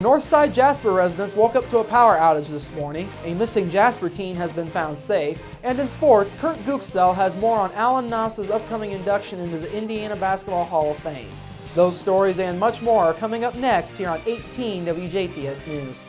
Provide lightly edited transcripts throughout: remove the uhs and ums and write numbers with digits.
Northside Jasper residents woke up to a power outage this morning. A missing Jasper teen has been found safe. And in sports, Kurt Gooksell has more on Alan Nass's upcoming induction into the Indiana Basketball Hall of Fame. Those stories and much more are coming up next here on 18 WJTS News.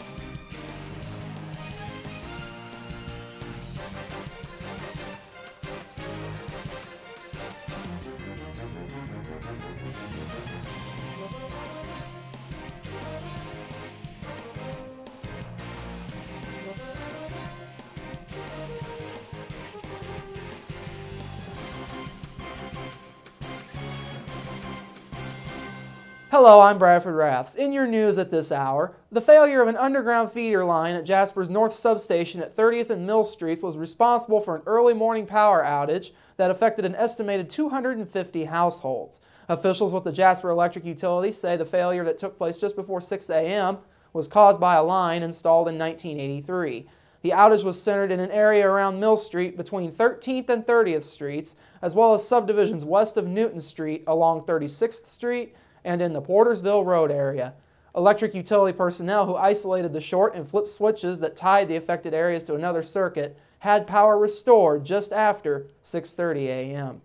Hello, I'm Bradford Raths. In your news at this hour, the failure of an underground feeder line at Jasper's North Substation at 30th and Mill Streets was responsible for an early morning power outage that affected an estimated 250 households. Officials with the Jasper Electric Utility say the failure that took place just before 6 a.m. was caused by a line installed in 1983. The outage was centered in an area around Mill Street between 13th and 30th Streets, as well as subdivisions west of Newton Street along 36th Street and in the Portersville Road area. Electric utility personnel who isolated the short and flip switches that tied the affected areas to another circuit had power restored just after 6:30 a.m.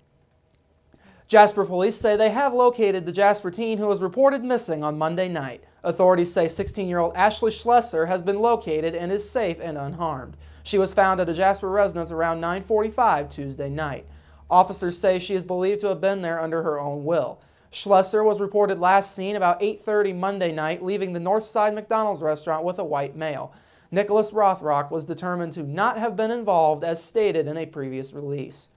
Jasper police say they have located the Jasper teen who was reported missing on Monday night. Authorities say 16-year-old Ashley Schlesser has been located and is safe and unharmed. She was found at a Jasper residence around 9:45 Tuesday night. Officers say she is believed to have been there under her own will. Schlesser was reported last seen about 8:30 Monday night leaving the Northside McDonald's restaurant with a white male. Nicholas Rothrock was determined to not have been involved as stated in a previous release.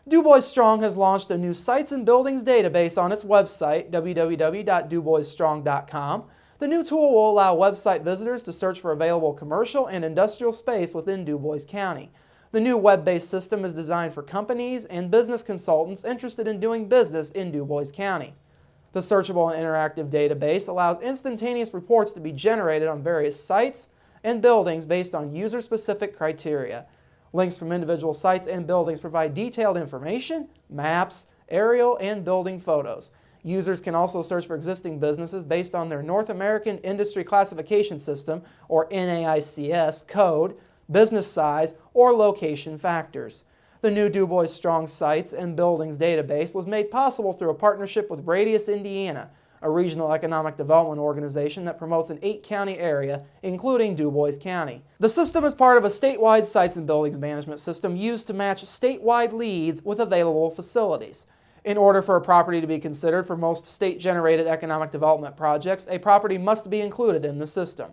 Dubois Strong has launched a new sites and buildings database on its website, www.duboisstrong.com. The new tool will allow website visitors to search for available commercial and industrial space within Dubois County. The new web-based system is designed for companies and business consultants interested in doing business in Dubois County. The searchable and interactive database allows instantaneous reports to be generated on various sites and buildings based on user-specific criteria. Links from individual sites and buildings provide detailed information, maps, aerial and building photos. Users can also search for existing businesses based on their North American Industry Classification System, or NAICS, code, business size, or location factors. The new Dubois Strong Sites and Buildings database was made possible through a partnership with Radius Indiana, a regional economic development organization that promotes an 8-county area, including Dubois County. The system is part of a statewide sites and buildings management system used to match statewide leads with available facilities. In order for a property to be considered for most state-generated economic development projects, a property must be included in the system.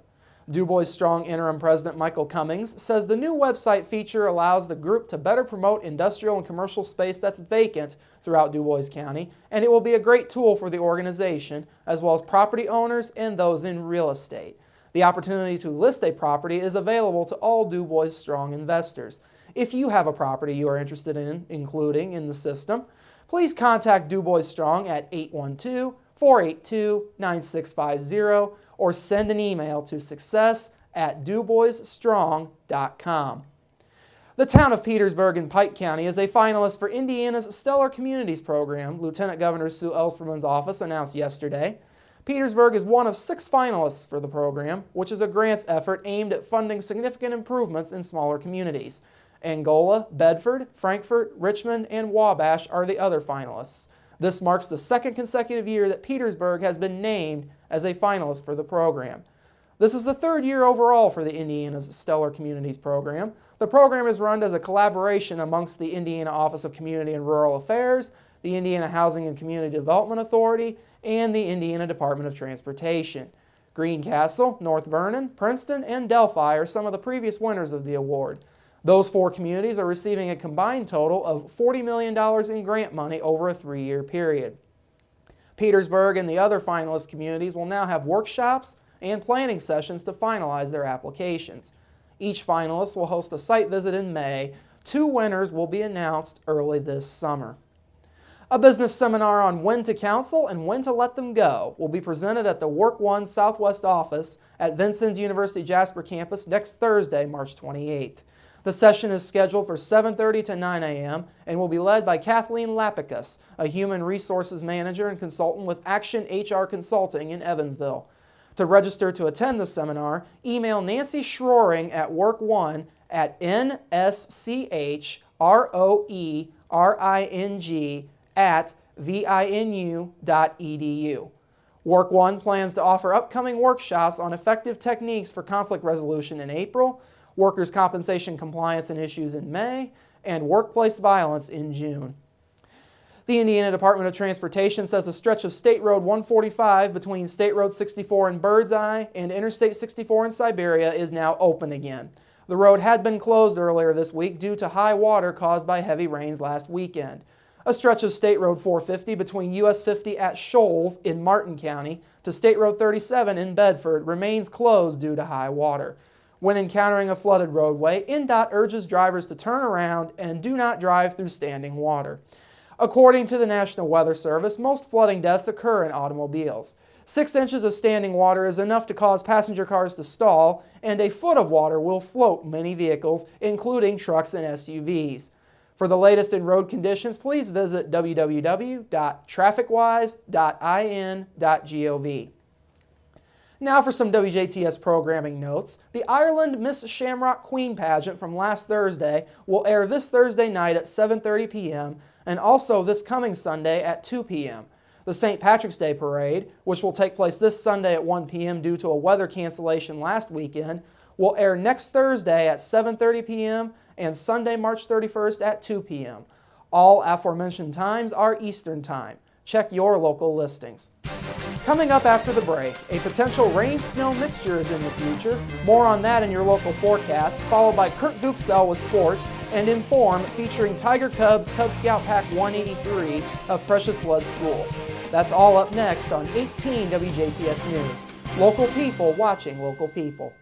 Dubois Strong Interim President Michael Cummings says the new website feature allows the group to better promote industrial and commercial space that's vacant throughout Dubois County, and it will be a great tool for the organization, as well as property owners and those in real estate. The opportunity to list a property is available to all Dubois Strong investors. If you have a property you are interested in including in the system, please contact Dubois Strong at 812-482-9650 or send an email to success@duboisstrong.com. The town of Petersburg in Pike County is a finalist for Indiana's Stellar Communities program, Lieutenant Governor Sue Ellspermann's office announced yesterday. Petersburg is one of 6 finalists for the program, which is a grants effort aimed at funding significant improvements in smaller communities. Angola, Bedford, Frankfort, Richmond, and Wabash are the other finalists. This marks the 2nd consecutive year that Petersburg has been named as a finalist for the program. This is the 3rd year overall for the Indiana's Stellar Communities program. The program is run as a collaboration amongst the Indiana Office of Community and Rural Affairs, the Indiana Housing and Community Development Authority, and the Indiana Department of Transportation. Greencastle, North Vernon, Princeton, and Delphi are some of the previous winners of the award. Those 4 communities are receiving a combined total of $40 million in grant money over a 3-year period. Petersburg and the other finalist communities will now have workshops and planning sessions to finalize their applications. Each finalist will host a site visit in May. 2 winners will be announced early this summer. A business seminar on when to counsel and when to let them go will be presented at the Work One Southwest office at Vincennes University Jasper campus next Thursday, March 28th. The session is scheduled for 7:30 to 9 a.m. and will be led by Kathleen Lapicus, a human resources manager and consultant with Action HR Consulting in Evansville. To register to attend the seminar, email Nancy Schroering at nschroering@vinu.edu. Work One plans to offer upcoming workshops on effective techniques for conflict resolution in April, workers' compensation compliance and issues in May, and workplace violence in June. The Indiana Department of Transportation says a stretch of State Road 145 between State Road 64 in Birdseye and Interstate 64 in Siberia is now open again. The road had been closed earlier this week due to high water caused by heavy rains last weekend. A stretch of State Road 450 between US 50 at Shoals in Martin County to State Road 37 in Bedford remains closed due to high water. When encountering a flooded roadway, INDOT urges drivers to turn around and do not drive through standing water. According to the National Weather Service, most flooding deaths occur in automobiles. 6 inches of standing water is enough to cause passenger cars to stall, and a foot of water will float many vehicles, including trucks and SUVs. For the latest in road conditions, please visit www.trafficwise.in.gov. Now for some WJTS programming notes. The Ireland Miss Shamrock Queen pageant from last Thursday will air this Thursday night at 7:30 p.m. and also this coming Sunday at 2 p.m. The St. Patrick's Day Parade, which will take place this Sunday at 1 p.m. due to a weather cancellation last weekend, will air next Thursday at 7:30 p.m. and Sunday, March 31st at 2 p.m. All aforementioned times are Eastern Time. Check your local listings. Coming up after the break, a potential rain-snow mixture is in the future. More on that in your local forecast, followed by Kurt Duxell with sports and Inform featuring Tiger Cubs Cub Scout Pack 183 of Precious Blood School. That's all up next on 18 WJTS News. Local people watching local people.